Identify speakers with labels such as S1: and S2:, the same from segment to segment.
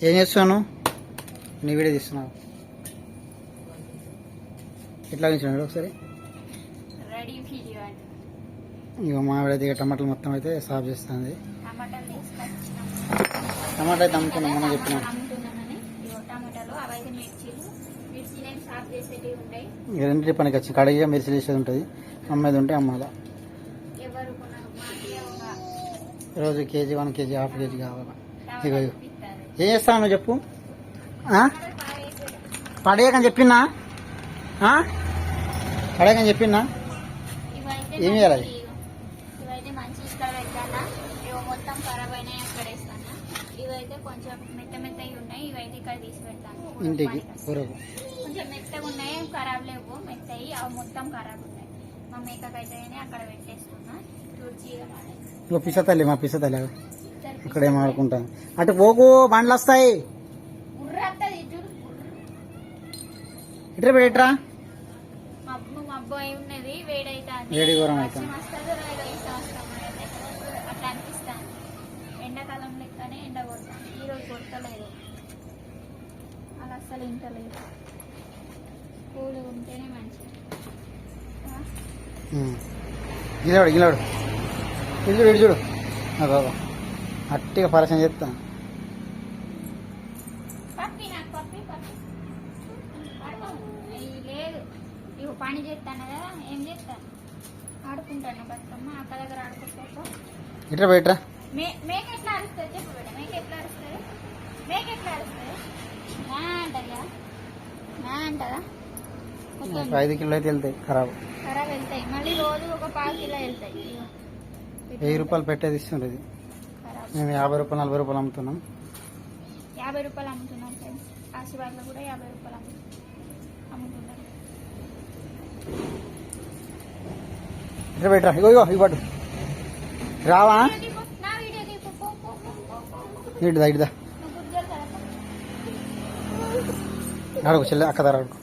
S1: ఏం చేస్తున్నాను? నీ వీడియో తీస్తున్నావు. ఎట్లా ఉంచాడు ఒకసారి? ఇక మావిడైతే ఇక టమాటాలు మొత్తం అయితే సాఫ్ చేస్తుంది. టమాటా అయితే అమ్ముతున్నాం మనం చెప్పినాం. రెండింటి పనికి వచ్చి కడిగా మిర్చి వేసేది ఉంటుంది. అమ్మేది ఉంటే అమ్మాలా. రోజు కేజీ 1 కేజీ హాఫ్ కేజీ కావాలా. ఇక ఏం చేస్తాను నువ్వు చెప్పు. పడేయకని చెప్పినా పడేయకని చెప్పినా ఏం చేయాలి?
S2: మొత్తం ఖరాబ్ అయినాయి అక్కడ వేస్తాను. ఇవైతే కొంచెం మెత్త మెత్తగా ఉన్నాయి. ఇవైతే ఇక్కడ తీసి పెడతాను
S1: ఇంటికి.
S2: కొంచెం మెత్తగా ఉన్నాయి, ఖరాబ్ లేవు. మెత్తయి అవి మొత్తం ఖరాబ్ ఉన్నాయి. మా మేకకైతే అక్కడ పెట్టేస్తున్నా.
S1: పిసతల్లి మా పిసతల్లి అక్కడ ఏం ఆడుకుంటాను. అటు పోకు, బండ్లు వస్తాయి. ఇట్లా పెట్టరా
S2: మబ్బు అయి ఉన్నది, వేడైతుంది.
S1: వేడి ఘోరం అవుతుంది.
S2: అట్లా అనిపిస్తాను. ఎండాకాలం లెక్కనే ఎండ కొడతాను. ఈరోజు కొడతలేదు, అలా అస్సలు ఇంటలేదు. కూలి ఉంటేనే మంచిది.
S1: గిలాడు గిలాడు ఇటు చూడు, ఇటు చూడు. బాబా అట్టిగా పరిచయం చెప్తాను.
S2: లేదు ఇవి పని చేస్తాను కదా, ఏం చేస్తాను? ఆడుకుంటాను బతుకమ్మ. అక్క దగ్గర ఆడుకోకపో.
S1: ఇట్లా బయటరా.
S2: మేక ఎట్లా అరుస్తుంది చెప్పు బిడ్డ. మేక ఎట్లా అరుస్తుంది? మేక ఎట్లా అరుస్తుంది? నా అంటదా, నా అంటదా?
S1: 5 కిలో అయితే వెళ్తాయి ఖరాబ్
S2: వెళ్తాయి. మళ్ళీ రోజు ఒక 1/4 కిలో వెళ్తాయి.
S1: 1000 రూపాయలు పెట్టేది ఇస్తుంది. మేము 50 రూపాయలు 40 రూపాయలు అమ్ముతున్నాం.
S2: 50 రూపాయలు అమ్ముతున్నాం ఫ్రెండ్స్. ఆశీర్వాద్లో కూడా 50 రూపాయలు అమ్ముతున్నారు.
S1: ఇట్లా పెట్టరా. ఇగో ఇగో ఇవ్వడు రావా. ఇటుదా ఇటుదా అడుగు చెల్లె అక్క దగ్గర అడుగు.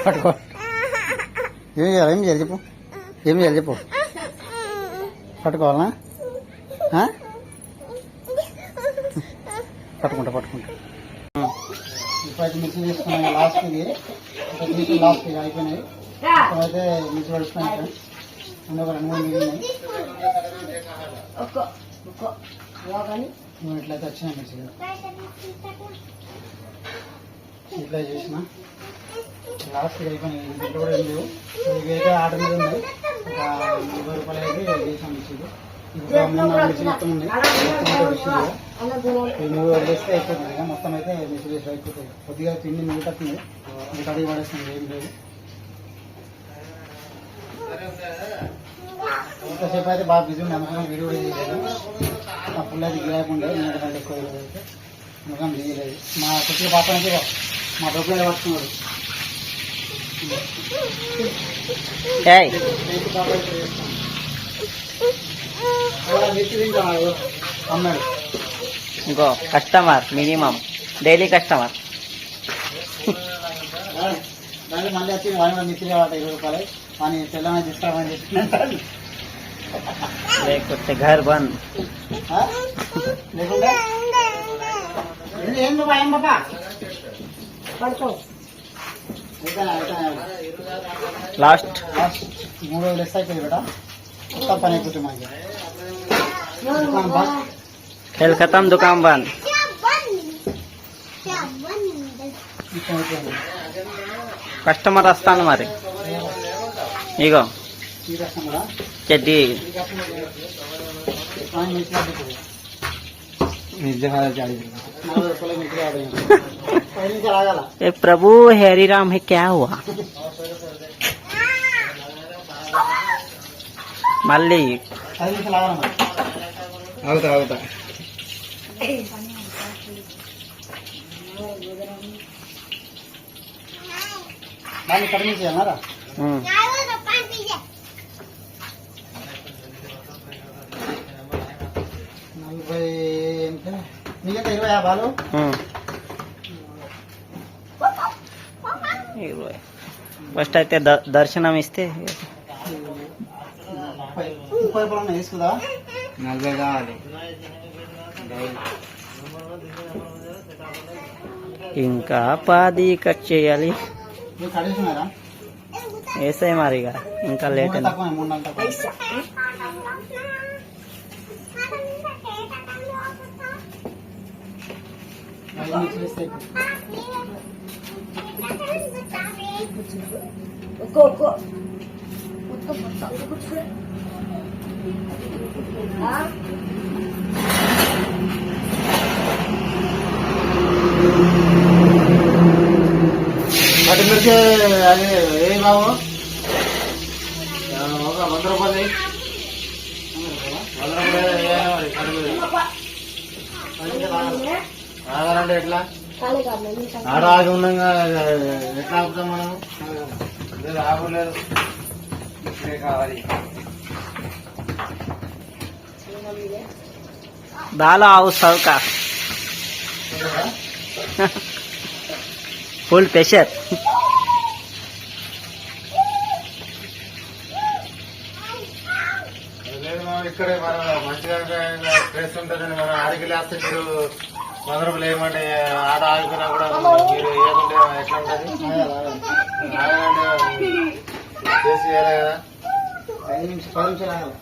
S1: పట్టుకో. ఏం చేయాలి? ఏం చేయాలి చెప్పు. ఏం చేయాలి చెప్పు. పట్టుకోవాలనా? పట్టుకుంటా పట్టుకుంటా. ఇప్పుడైతే మిర్చి తీసుకున్నాయి. లాస్ట్ అయిపోయినాయి. ఇప్పుడైతే మిర్చి పడుతున్నాయి. అందులో 2 3 మిగిలినాయి. ఇట్లయితే వచ్చినాయి మిర్చి. ఇట్లా చేసిన లాస్ట్ అయిపోయినాయి. ఇంట్లో కూడా ఏం లేవు. ఇవైతే ఆర్డర్ మీద ఉన్నాయి. ఒక 20 రూపాయలు అయితే చేసాం మిర్చిలు. ఇప్పుడు 3 మిర్చి మొత్తం ఉన్నాయి. నువ్వు వదిలేస్తే అయిపోతుంది. మొత్తం అయితే మిర్చి చేసి అయిపోతుంది. కొద్దిగా పిండి మిగులుతుంది. ఇది కడిగి పడేస్తుంది. ఏం లేదు. ఇంతసేపు అయితే బాగా బిజీ ఉంది. అందుకని వీడియో కూడా చేయలేదు. మా పుల్ల అది లేకుండా ఎందుకంటే ఎక్కువ అయితే ముఖం చేయలేదు. మా కొద్దిగా పాప అయితే మా డబ్బులు పట్టుకున్నాడు. అమ్మాడు
S3: ఇంకో కస్టమర్, మినిమం డైలీ కస్టమర్.
S1: దాన్ని మళ్ళీ వచ్చి వాళ్ళు మిర్చి కావాలి 20 రూపాయలు అని తెల్లమని తీసుకోమని చెప్పినట్టు.
S3: లేకపోతే ఘర్ బంద్.
S1: లేకుండా ఏం బాబా, ఏం బాబా పడుకో.
S3: లాస్ట్
S1: 3 లెస్ అయిపోయి బేటా. మొత్తం పని అయిపోతుంది మాకు.
S3: खेल खत्म, दुकान बंद. కస్టమర్ వస్తాను మరి. ఇగో చెడ్డీ प्रभु हरी राम है क्या हुआ? మళ్ళీ
S1: అవుతా అవుతా. దాన్ని కడిగి చేయాలరా. 40 మిగతా 20 బాలు.
S3: 20 ఫస్ట్ అయితే దర్శనం ఇస్తే
S1: రూపాయి పొలం వేసుకుదా
S3: 40 కావాలి. ఇంకా 10 కట్ చేయాలి.
S1: మీరు కడిగిస్తున్నారా?
S3: వేసాయి మరి ఇక ఇంకా లేట్ అయింది.
S1: తక్కువ 3 గంటలు తక్కువ. ఐదు మిక్స్ వేస్తే వాటి మిర్చి అది ఏ బాబు ఒక 100 రూపాయలు 100 రూపాయలు ఆగాలంటే ఎట్లా ఆడ ఆగి ఉండగా ఎట్లా ఆపుతాం మనము? లేదు ఆగలేదు, ఇప్పుడే కావాలి.
S3: दाल आओ सबका फुल प्रेशर.
S1: ఇక్కడే మనం మంచిగా ప్లేస్ ఉంటుందని మనం ఆడికి లేస్తే మీరు 100 రూపాయలు వేయమంటే ఆడ ఆగిపోయినా కూడా మీరు వేయకుంటే ఎట్లా ఉంటుంది? ఆగండి చేసి వేయాలి కదా. 5 నిమిషాలు 10 నిమిషాలు ఆగాలి.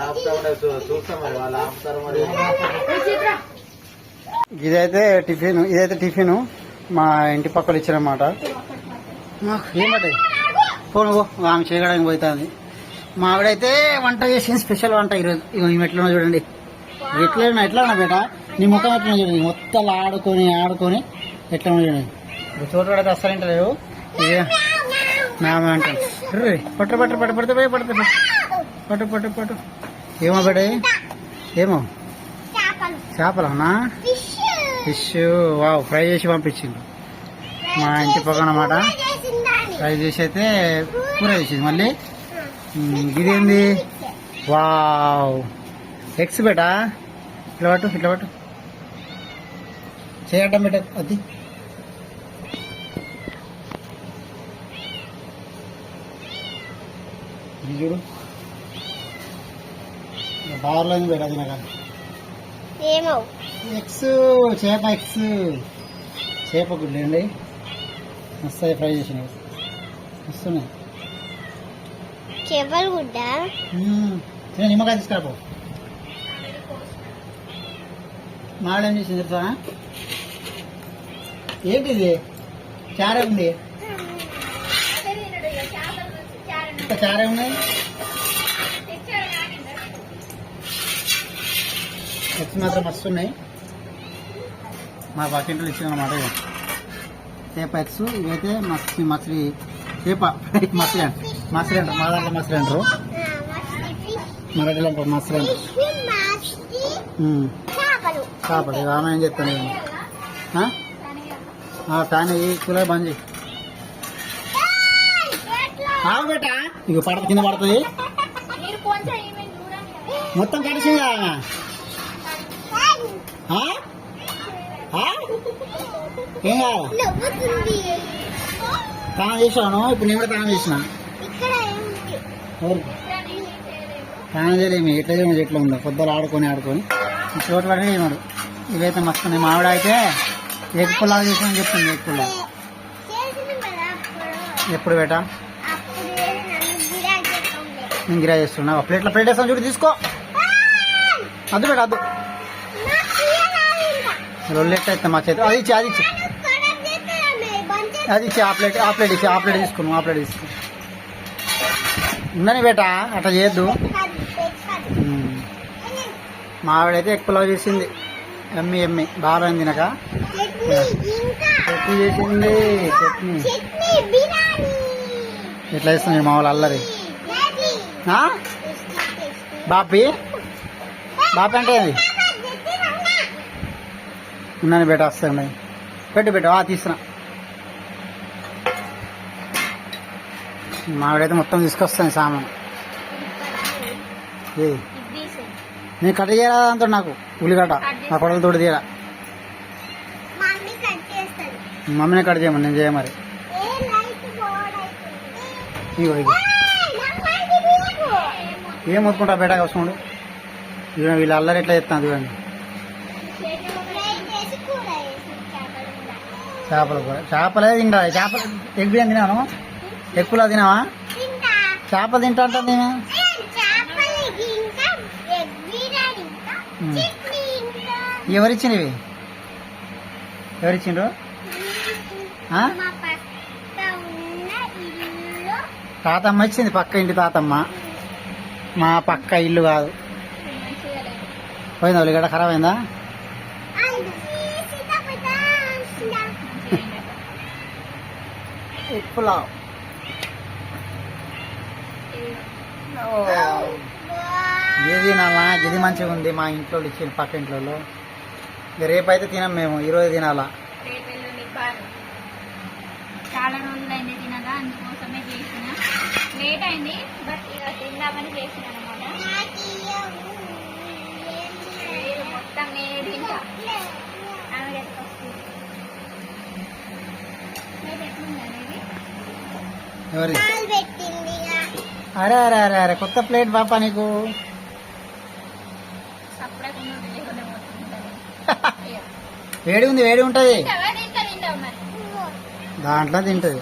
S1: ఆపుతా ఉంటే చూస్తాం మరి వాళ్ళు ఆపుతారు మరి. ఇదైతే టిఫిన్ మా ఇంటి పక్కన ఇచ్చారన్నమాట. ఏమంటే పోను ఆమె చేయడానికి పోతుంది. మా ఆవిడైతే వంట చేసింది, స్పెషల్ వంట ఈరోజు. ఈమె ఎట్లా చూడండి, ఎట్లా ఉన్నా బేట నీ ముఖం ఎట్లా చూడండి, మొత్తం ఆడుకొని ఎట్లా చూడండి. చోటు పడితే అస్సలు ఇంటలేవు. ఇదే నామే అంటాను. పట్టు పట్టు పట్టు పడితే పోయి పడితే పట్టు పట్టు పట్టు. ఏమో బేట ఏమో చేపలన్నా? ఫిష్. వావ్, ఫ్రై చేసి పంపించిండు మా ఇంటి పక్కన అన్నమాట. ఫ్రై చేసి అయితే కూర చేసింది. మళ్ళీ ఇదేంది? వావ్, ఎగ్స్ బేటా. ఇట్లా పట్టు చేయటం బేట. అది చూడు బార్లో బేట తినగా. ఎగ్స్, చేప గుడ్లు అండి, మస్తు ఫ్రై చేసినాయి, వస్తున్నాయి. నిమ్మకాయ తీసుకురాపో. మాడేం చేసింది తెలుసా? ఏంటిది? చారే ఉంది, చారే ఉన్నాయి. ఎగ్స్ మాత్రం మస్తు ఉన్నాయి. మా పక్కింట్లో ఇచ్చిన అన్నమాట. చేప ఎగ్స్. ఇవైతే మసిలి చేప మసిలి అంటారు. మా దాంట్లో మసిలి అంటారు, మరాఠీలో అంటారు మసిలి అంటారు. చేపలు ఆమె ఏం చెప్తాను ఫ్యాన్ కూలర్ బంద్ చేయి. బేట ఇక పడత కింద పడుతుంది మొత్తం కడిసిందా? ఏం కావాలి? తానం చేసాను. ఇప్పుడు నేను కూడా తానం చేసిన. తానం చేయలేమి. ఎట్లా చేయమని ఎట్లా ఉందో పొద్దులు ఆడుకొని చోటు పడి చేయమడు. ఇవైతే మస్తు. మా ఆవిడ అయితే ఎగ్ పుల్లాగా చేసామని చెప్తుంది. ఎగ్ పుల్లా ఎప్పుడు బేట? నేను గిరా చేస్తున్నా. ప్లేట్ వేస్తాను చూడు, తీసుకో. అద్దు బేట అద్దు. రొల్లెట్ అయితే మా చేతి అది ఇచ్చి ఆ ప్లేట్ తీసుకున్నాం. ఆ ప్లేట్ తీసుకో. ఉందని బేట అట్లా చేయొద్దు. మా ఆవిడైతే ఎక్కువ చేసింది. ఎమ్మి బాగా తినక చట్నీ చేసింది. చట్నీ ఎట్లా చేస్తుంది మా వాళ్ళు అల్లరి. బాపి అంటే అది ఉన్నాను బేట. వస్తాయి పెట్టు తీస్తున్నా. మావిడైతే మొత్తం తీసుకొస్తాను సామాన్. నేను కట్ చేయాలి అంతా నాకు ఉల్లిగడ్డ నా కొడలతో తీయాల. మమ్మీని కట్ చేయమని నేను చేయ మరి. ఇగో ఏం మొత్తుకుంటా బయట చూడు ఇక వీళ్ళు అల్లరి ఎట్లా చెప్తాను చూడండి. చేపలు కూడా చేపలే తింటా చేపలు ఎగ్ బిర్యానీ తినాను ఎక్కువలా తినావా చేపలు తింటా అంటా నేను ఎవరిచ్చినవి ఎవరిచ్చిండ్రు ఆ? తాతమ్మ ఇచ్చింది పక్క ఇంటి తాతమ్మ మా పక్క ఇల్లు కాదు పోయిందా ఉల్లిగడ్డ ఖరాబ్ అయిందా పులావ్ ఏది తినాలా ఇది మంచిగా ఉంది మా ఇంట్లో ఇచ్చిన పక్క ఇంట్లో ఇక రేపైతే తినాం మేము ఈరోజు తినాలా
S2: చాలా రోజులు అయింది తినగా అందుకోసమే చేసిన లేట్ అయింది బట్ ఇక తిందామని చేసిన అనమాట మొత్తం నేనే తింటా ఆమె ఎత్తుకొస్తుంది ఎట్లుంది అనేది
S1: ఎవరి అరే అరే అరే అరే కొత్త ప్లేట్ పాపా నీకు
S2: సప్పుడే లేకుండా పోతుంది
S1: వేడి ఉంది వేడి ఉంటది
S2: తింటావు మరి
S1: దాంట్లో తింటది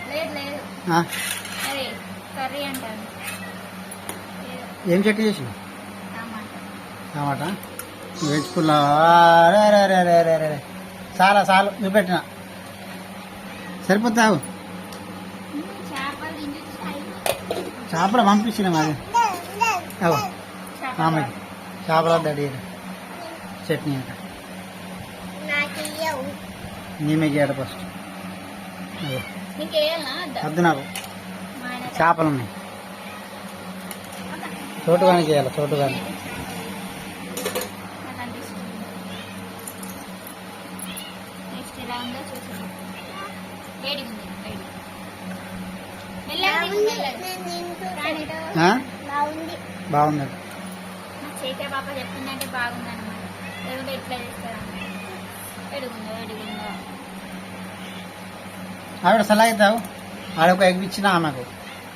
S2: లేదు లేదు
S1: ఆ?
S2: అదే కర్రీ అంటాను
S1: ఏం చట్నీ చేసి
S2: టమాటా
S1: టమాటా వెజ్ పులావ్ అరే అరే అరే అరే అరే అరే చాలా చాలు నువ్వు పెట్టిన సరిపోతావు
S2: చేపలు తింటే
S1: చేపలు పంపించిన మాది అవు ఆమెకి చేపల దడి చట్నీ అంట నీమే చేయడం ఫస్ట్
S2: నీకేయాలనా
S1: వద్దు నాకు
S2: మా ఆయన
S1: చేపలు ఉన్నాయి చోటుగానే చేయాలి చోటుగానే
S2: నాకు అనిపిస్తుంది నెక్స్ట్ ఎలా ఉందో చూసాను వేడి ఉంది వేడి మెల్లగా
S1: ఆ? బాగుంది
S2: మా చేతే పాప చెప్పిందంటే బాగుందన్నమాట లేకుంటే ఎట్లా చేస్తారా వేడిగుందో వేడిగుందో
S1: ఆవిడ సలాయిద్దావు ఆడొక ఎగ్ ఇచ్చిన ఆమెకు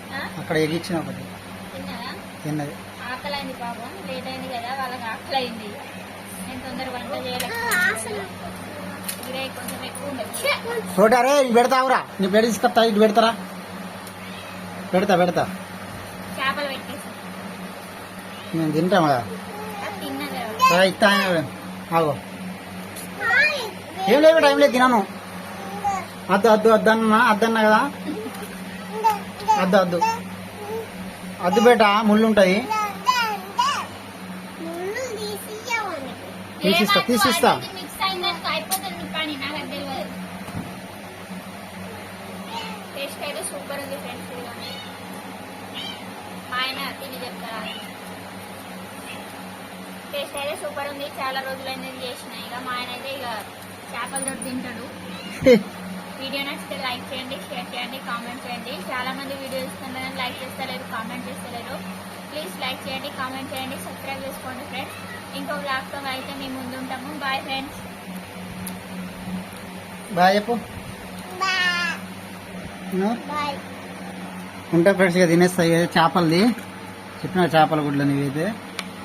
S2: ఆ?
S1: అక్కడ ఎగ్ ఇచ్చిన ఒకటి
S2: తిన్నదా
S1: తిన్నది
S2: ఆకలి అయింది పాపం లేట్ అయింది కదా వాళ్ళకి ఆకలి అయింది నేను తొందర వంట చేయలేదు ఇదే కొంచెం ఎక్కువ ఉండదు
S1: తోటి అరే ఇవి పెడతావురా నీ ప్లేట్ తీసుకొస్తా ఇటు పెడతారా పెడతా పెడతా
S2: చేపలు పెట్టేసి
S1: నేను తింటాం కదా
S2: అది తిన్నది
S1: సరే ఇస్తా ఆగో ఏం లేదు టైం లేదు తినాను అద్దు అద్దు అద్దన్నా అద్దన్నా కదా అద్దు అద్దు అద్దు బేట ముళ్ళు ఉంటుంది తీసిస్తా తీసిస్తా
S2: మిక్స్ అయిందానికి అయిపోతుంది నీ పని నాకు అది తెలియదు టేస్ట్ అయితే సూపర్ ఉంది ఫ్రెండ్స్ కానీ మా ఆయన తిని చెప్తారా టేస్ట్ అయితే సూపర్ ఉంది చాలా రోజులైంది చేసిన ఇక మా ఆయన అయితే ఇక చేపలతో తింటాడు వీడియో నచ్చితే లైక్ చేయండి షేర్ చేయండి కామెంట్ చేయండి చాలా మంది వీడియో ఇస్తున్నారు లైక్ చేస్తలేరు కామెంట్ చేస్తలేరు ప్లీజ్ లైక్ చేయండి కామెంట్ చేయండి సబ్స్క్రైబ్ చేసుకోండి ఫ్రెండ్స్ ఇంకో బ్లాగ్తో అయితే మేము ముందు ఉంటాము బాయ్ ఫ్రెండ్స్
S1: బాయ్ చెప్పు ఉంటా ఫ్రెండ్స్ ఇక తినేస్తాయి కదా చేపలది చెప్పిన చేపల గుడ్లు ఇవైతే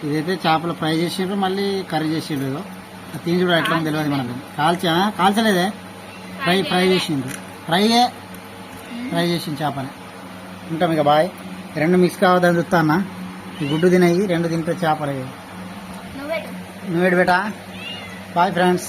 S1: ఇదైతే చేపలు ఫ్రై చేసిండ్రు మళ్ళీ కర్రీ చేసిండ్రు అది తిని కూడా ఎట్లా ఉందో తెలియదు మనకు కాల్చలేదే ఫ్రై చేసిండ్రు ఫ్రై చేసింది చేపని ఉంటాం ఇక బాయ్ రెండు మిక్స్ కావద్దని చూస్తా అన్న ఈ గుడ్డు తినవి రెండు తింటే చేపలు
S2: నువ్వే
S1: నువ్వేడు బేటా బాయ్ ఫ్రెండ్స్